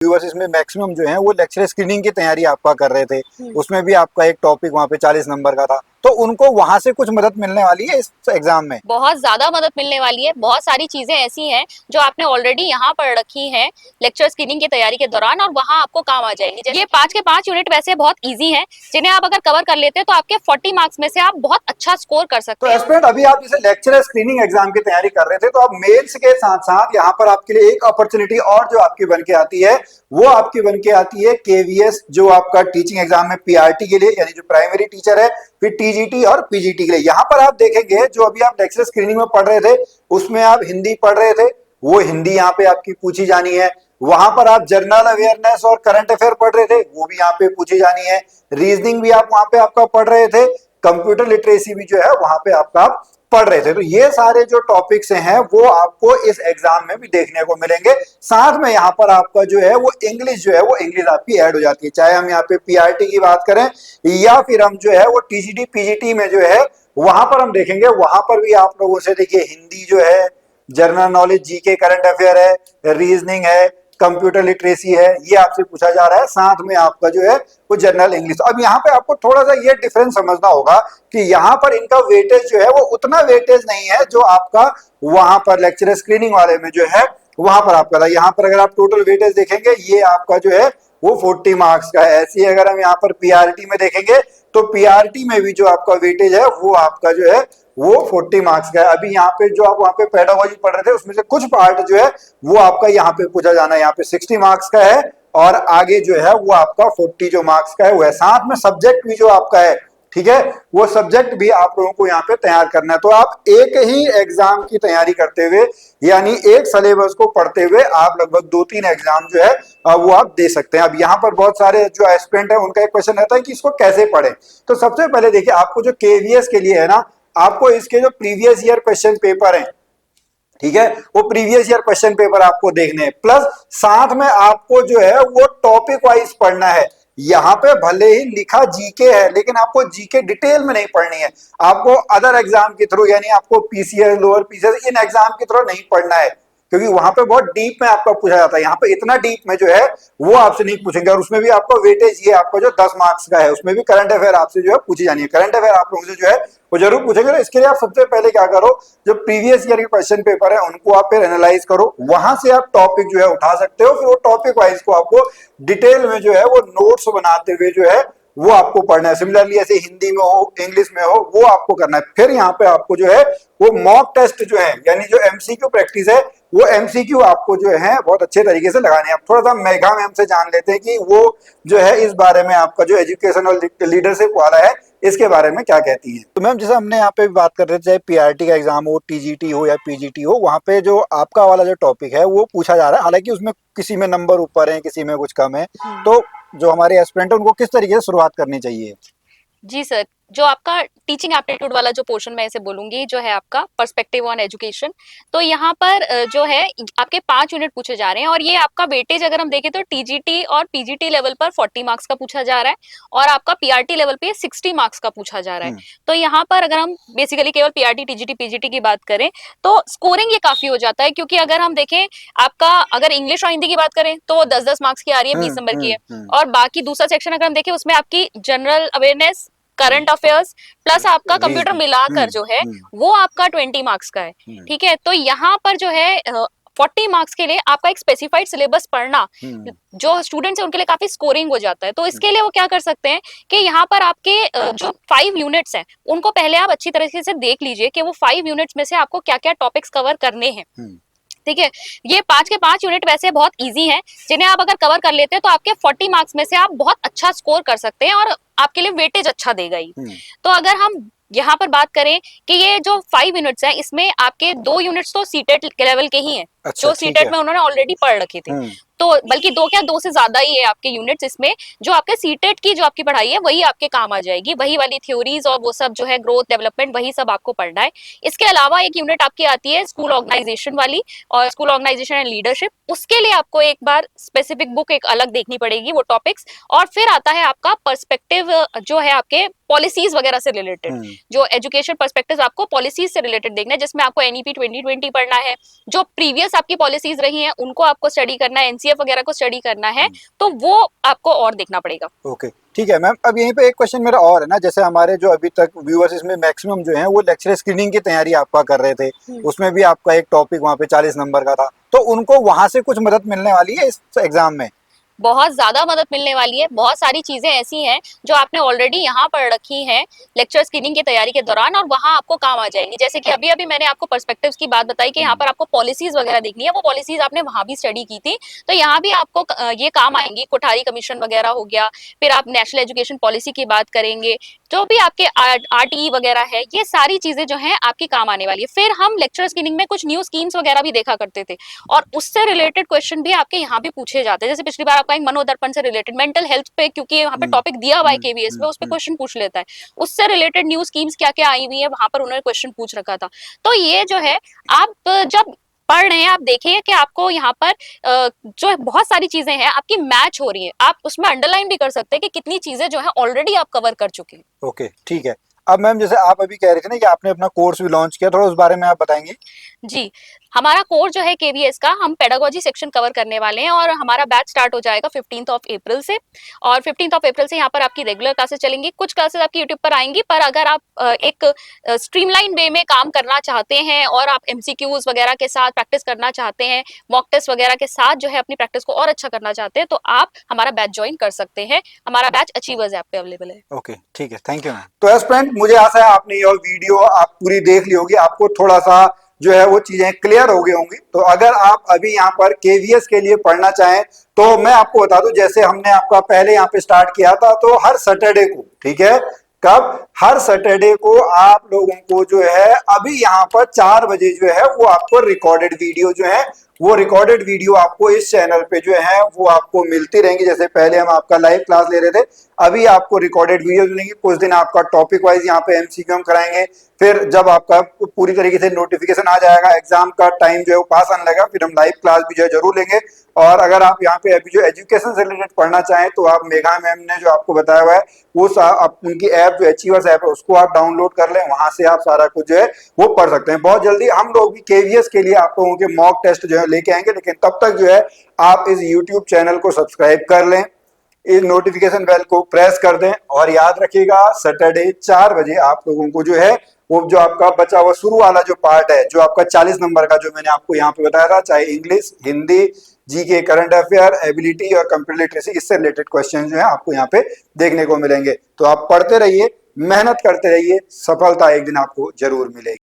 Viewers इसमें maximum जो है वो लेक्चर स्क्रीनिंग की तैयारी आपका कर रहे थे, उसमें भी आपका एक टॉपिक वहाँ पे 40 नंबर का था, तो उनको वहां से कुछ मदद मिलने वाली है इस एग्जाम में? बहुत ज्यादा मदद मिलने वाली है। बहुत सारी चीजें ऐसी हैं जो आपने ऑलरेडी यहाँ पढ़ रखी हैं लेक्चर स्क्रीनिंग की तैयारी के दौरान, और वहाँ आपको काम आ जाएगी। ये 5 के 5 यूनिट वैसे बहुत इजी हैं, जिन्हें आप अगर कवर कर लेते हैं तो आपके 40 मार्क्स में से आप बहुत अच्छा स्कोर कर सकते तो हैं। एस्पिरेंट, अभी आप जैसे लेक्चर स्क्रीनिंग एग्जाम की तैयारी कर रहे थे, तो आप मेंस के साथ साथ यहाँ पर आपके लिए एक अपॉर्चुनिटी और जो आपकी बन के आती है, वो आपकी बन के आती है केवीएस, जो आपका टीचिंग एग्जाम में पीआरटी के लिए, यानी जो प्राइमरी टीचर है, फिर टीजीटी और पीजीटी के लिए। यहाँ पर आप देखेंगे जो अभी आप लेक्चर स्क्रीनिंग में पढ़ रहे थे, उसमें आप हिंदी पढ़ रहे थे, वो हिंदी यहाँ पे आपकी पूछी जानी है। वहां पर आप जनरल अवेयरनेस और करंट अफेयर पढ़ रहे थे, वो भी यहाँ पे पूछी जानी है। रीजनिंग भी आप वहां पे आपका पढ़ रहे थे, कंप्यूटर लिटरेसी भी जो है वहां पे आपका आप पढ़ रहे थे। तो ये सारे जो टॉपिक्स हैं वो आपको इस एग्जाम में भी देखने को मिलेंगे। साथ में यहाँ पर आपका जो है वो इंग्लिश जो है वो इंग्लिश आपकी ऐड हो जाती है, चाहे हम यहाँ पे पीआरटी की बात करें या फिर हम जो है वो टीजीटी पीजीटी में जो है वहां पर हम देखेंगे, वहां पर भी आप लोगों से देखिए हिंदी जो है, general knowledge, GK, current affair है, रीजनिंग है, कंप्यूटर लिटरेसी है, ये आपसे पूछा जा रहा है। साथ में आपका जो है वो जनरल इंग्लिश। अब यहाँ पे आपको थोड़ा सा ये डिफरेंस समझना होगा कि यहाँ पर इनका वेटेज जो है वो उतना वेटेज नहीं है जो आपका वहां पर लेक्चर स्क्रीनिंग वाले में जो है वहां पर आपका था। यहाँ पर अगर आप टोटल वेटेज देखेंगे, ये आपका जो है वो 40 मार्क्स का है। ऐसे ही अगर हम यहाँ पर पीआरटी में देखेंगे तो पीआरटी में भी जो आपका वेटेज है वो आपका जो है वो 40 मार्क्स का है। अभी यहाँ पे जो आप वहाँ पे पेडागोजी पढ़ रहे थे, उसमें से कुछ पार्ट जो है वो आपका यहाँ पे पूछा जाना है। यहाँ पे 60 मार्क्स का है और आगे जो है वो आपका 40 जो मार्क्स का है वो है। साथ में सब्जेक्ट भी जो आपका है, ठीक है, वो सब्जेक्ट भी आप लोगों को यहाँ पे तैयार करना है। तो आप एक ही एग्जाम की तैयारी करते हुए, यानी एक सिलेबस को पढ़ते हुए आप लगभग 2-3 एग्जाम जो है वो आप दे सकते हैं। अब यहाँ पर बहुत सारे जो एस्पिरेंट है उनका एक क्वेश्चन रहता है कि इसको कैसे पढ़ें। तो सबसे पहले देखिए, आपको जो केवीएस के लिए है ना, आपको इसके जो प्रीवियस ईयर क्वेश्चन पेपर है, ठीक है, वो प्रीवियस ईयर क्वेश्चन पेपर आपको देखने हैं, प्लस साथ में आपको जो है वो टॉपिक वाइज पढ़ना है। यहाँ पे भले ही लिखा जीके है, लेकिन आपको जीके डिटेल में नहीं पढ़नी है, आपको अदर एग्जाम के थ्रू, यानी आपको PCS, lower PCS, in exam के थ्रू नहीं पढ़ना है, क्योंकि वहां पे बहुत डीप में आपका पूछा जाता है। यहाँ पे इतना डीप में जो है वो आपसे नहीं पूछेंगे, और उसमें भी आपका वेटेज ये आपका जो 10 मार्क्स का है, उसमें भी करंट अफेयर आपसे जो है पूछी जानी है। करंट अफेयर आप लोगों से जो है वो जरूर पूछेंगे। तो इसके लिए आप सबसे पहले क्या करो, जो प्रीवियस ईयर के क्वेश्चन पेपर है उनको आप फिर एनालाइज करो, वहां से आप टॉपिक जो है उठा सकते हो, फिर वो टॉपिक वाइज को आपको डिटेल में जो है वो नोट्स बनाते हुए जो है वो आपको पढ़ना है। सिमिलरली ऐसे हिंदी में हो, इंग्लिश में हो, वो आपको करना है। फिर यहाँ पे आपको जो है वो मॉक टेस्ट जो है, यानी जो एमसीक्यू प्रैक्टिस है, वो एमसीक्यू आपको जो है बहुत अच्छे तरीके से लगाने हैं। आप थोड़ा सा मेघा मैम से जान लेते हैं कि वो जो है इस बारे में आपका जो एजुकेशन और लीडरशिप वाला है इसके बारे में क्या कहती है। तो मैम, जैसे हमने यहाँ पे बात कर रहे थे, चाहे पीआरटी का एग्जाम हो, टीजीटी हो या पीजीटी हो, वहाँ पे जो आपका वाला जो टॉपिक है वो पूछा जा रहा है। हालांकि उसमें किसी में नंबर ऊपर है, किसी में कुछ कम है, तो जो हमारे एस्पिरेंट है उनको किस तरीके से शुरुआत करनी चाहिए? जी सर, जो आपका टीचिंग एप्टीट्यूड वाला जो पोर्शन मैं इसे बोलूंगी, जो है आपका पर्सपेक्टिव ऑन एजुकेशन, तो यहाँ पर जो है आपके 5 यूनिट पूछे जा रहे हैं, और ये आपका वेटेज अगर हम देखें तो टीजीटी और पीजीटी लेवल पर 40 मार्क्स का पूछा जा रहा है, और आपका पीआरटी लेवल पे 60 मार्क्स का पूछा जा रहा है। तो यहाँ पर अगर हम बेसिकली केवल पीआरटी टीजीटी पीजीटी की बात करें तो स्कोरिंग ये काफी हो जाता है, क्योंकि अगर हम देखें आपका अगर इंग्लिश और हिंदी की बात करें तो वो 10-10 मार्क्स की आ रही है, 20 नंबर की है, और बाकी दूसरा सेक्शन अगर हम देखें उसमें आपकी general awareness, current affairs plus आपका कंप्यूटर मिलाकर जो है वो आपका 20 मार्क्स का है। ठीक है, तो यहाँ पर जो है 40 मार्क्स के लिए आपका एक स्पेसिफाइड सिलेबस पढ़ना जो स्टूडेंट्स है उनके लिए काफी स्कोरिंग हो जाता है। तो इसके लिए वो क्या कर सकते हैं कि यहाँ पर आपके जो 5 यूनिट्स हैं उनको पहले आप अच्छी तरीके से देख लीजिए कि वो 5 यूनिट्स में से आपको क्या क्या टॉपिक्स कवर करने हैं। ठीक है, ये 5 के 5 यूनिट वैसे बहुत इजी हैं, जिन्हें आप अगर कवर कर लेते हैं तो आपके 40 मार्क्स में से आप बहुत अच्छा स्कोर कर सकते हैं, और आपके लिए वेटेज अच्छा देगा ही। तो अगर हम यहाँ पर बात करें कि ये जो 5 यूनिट्स हैं, इसमें आपके 2 यूनिट्स तो सीटेट के लेवल के ही हैं, अच्छा, जो सीटेट में उन्होंने ऑलरेडी पढ़ रखे थे। तो बल्कि 2 क्या 2 से ज्यादा ही है आपके यूनिट्स इसमें, जो आपके सीटेट की जो आपकी पढ़ाई है वही आपके काम आ जाएगी, वही वाली थ्योरीज और वो सब जो है ग्रोथ डेवलपमेंट, वही सब आपको पढ़ना है। इसके अलावा एक यूनिट आपकी आती है स्कूल ऑर्गेनाइजेशन वाली, और स्कूल ऑर्गेनाइजेशन एंड लीडरशिप, उसके लिए आपको एक बार स्पेसिफिक बुक एक अलग देखनी पड़ेगी, वो टॉपिक्स। और फिर आता है आपका पर्सपेक्टिव, जो है आपके पॉलिसीज वगैरह से रिलेटेड, जो एजुकेशन पर्सपेक्टिव आपको पॉलिसीज से रिलेटेड देखना है, जिसमें आपको एनईपी 2020 पढ़ना है, जो प्रीवियस आपकी पॉलिसीज रही हैं उनको आपको स्टडी करना है, एनसीईआरटी जीसीएफ वगैरह को स्टडी करना है तो वो आपको और देखना पड़ेगा। ओके, ठीक है मैम। अब यहीं पे एक क्वेश्चन मेरा और है ना, जैसे हमारे जो अभी तक व्यूअर्स इसमें मैक्सिमम जो हैं वो लेक्चर स्क्रीनिंग की तैयारी आपका कर रहे थे, उसमें भी आपका एक टॉपिक वहाँ पे 40 नंबर का था, तो उनको वहां से कुछ मदद मिलने वाली है इस एग्जाम में? बहुत ज्यादा मदद मिलने वाली है। बहुत सारी चीजें ऐसी हैं जो आपने ऑलरेडी यहाँ पढ़ रखी हैं लेक्चर स्क्रीनिंग की तैयारी के दौरान और वहां आपको काम आ जाएंगी। जैसे कि अभी अभी मैंने आपको पर्सपेक्टिव्स की बात बताई कि यहाँ पर आपको पॉलिसीज वगैरह देखनी है, वो पॉलिसीज आपने वहां भी स्टडी की थी, तो यहाँ भी आपको ये काम आएंगी। कोठारी कमीशन वगैरह हो गया, फिर आप नेशनल एजुकेशन पॉलिसी की बात करेंगे, जो भी आपके आरटीई वगैरह है, ये सारी चीजें जो है आपकी काम आने वाली है। फिर हम लेक्चर स्क्रीनिंग में कुछ न्यू स्कीम्स वगैरह भी देखा करते थे और उससे रिलेटेड क्वेश्चन भी आपके यहाँ भी पूछे जाते हैं। जैसे पिछली बार आपका एक मनोदर्पण से रिलेटेड मेंटल हेल्थ पे, क्योंकि यहाँ पे टॉपिक दिया हुआ है केवीएस में, उस पे क्वेश्चन पूछ लेता है, उससे रिलेटेड न्यू स्कीम्स क्या क्या आई हुई है वहां पर उन्होंने क्वेश्चन पूछ रखा था। तो ये जो है आप जब पढ़ रहे हैं आप देखिए कि आपको यहाँ पर जो बहुत सारी चीजें हैं आपकी मैच हो रही है। आप उसमें अंडरलाइन भी कर सकते हैं कि कितनी चीजें जो है ऑलरेडी आप कवर कर चुके हैं। ओके, ठीक है। अब मैम जैसे आप अभी कह रहे थे ना कि आपने अपना कोर्स भी लॉन्च किया, थोड़ा उस बारे में आप बताएंगे? जी, हमारा कोर्स जो है केवीएस का, हम पेडागोजी सेक्शन कवर करने वाले हैं और हमारा बैच स्टार्ट हो जाएगा 15th ऑफ अप्रैल से। और 15th ऑफ अप्रैल से यहाँ पर आपकी रेगुलर क्लासेस चलेंगी, कुछ क्लासेस आपकी यूट्यूब पर आएंगी, पर अगर आप एक स्ट्रीमलाइन वे में काम करना चाहते हैं और आप एमसीक्यूज वगैरह के साथ प्रैक्टिस करना चाहते हैं, मॉक टेस्ट वगैरह के साथ जो है अपनी प्रैक्टिस को और अच्छा करना चाहते हैं, तो आप हमारा बैच ज्वाइन कर सकते हैं। हमारा बैच अचीवर्स ऐप पे अवेलेबल है। ओके, ठीक है, थैंक यू मैम। तो एस्पिरेंट, मुझे आशा है आपने ये वीडियो आप पूरी देख ली होगी, आपको थोड़ा सा जो है वो चीजें क्लियर हो गई होंगी। तो अगर आप अभी यहाँ पर केवीएस के लिए पढ़ना चाहें तो मैं आपको बता दूं, जैसे हमने आपका पहले यहाँ पे स्टार्ट किया था, तो हर सैटरडे को, ठीक है, कब, हर सैटरडे को आप लोगों को जो है अभी यहाँ पर 4 बजे जो है वो आपको रिकॉर्डेड वीडियो जो है वो रिकॉर्डेड वीडियो आपको इस चैनल पे जो है वो आपको मिलती रहेंगी। जैसे पहले हम आपका लाइव क्लास ले रहे थे, अभी आपको रिकॉर्डेड वीडियो मिलेंगी। कुछ दिन आपका टॉपिक वाइज यहाँ पे एमसीक्यू हम कराएंगे, फिर जब आपका पूरी तरीके से नोटिफिकेशन आ जाएगा, एग्जाम का टाइम जो है वो पास आने लगेगा, फिर हम लाइव क्लास भी जो है जरूर लेंगे। और अगर आप यहाँ पे अभी जो एजुकेशन से रिलेटेड पढ़ना चाहें तो आप मेघा मैम ने जो आपको बताया हुआ है वो आप उनकी ऐप जो अचीवर्स ऐप है उसको आप डाउनलोड कर लें, वहां से आप सारा कुछ जो है वो पढ़ सकते हैं। बहुत जल्दी हम लोग भी केवीएस के लिए आप लोगों के मॉक टेस्ट जो है लेके आएंगे, लेकिन तब तक जो है आप इस यूट्यूब चैनल को सब्सक्राइब कर लें, इस नोटिफिकेशन बेल को प्रेस कर दें, और याद रखिएगा सैटरडे 4 बजे आप लोगों को जो है वो जो आपका बचा हुआ शुरू वाला जो पार्ट है, जो आपका 40 नंबर का जो मैंने आपको यहाँ पे बताया था, चाहे English, Hindi, GK, current affair, ability और कंप्यूटर लिटरेसी, इससे रिलेटेड क्वेश्चन जो है आपको यहाँ पे देखने को मिलेंगे। तो आप पढ़ते रहिए, मेहनत करते रहिए, सफलता एक दिन आपको जरूर मिलेगी।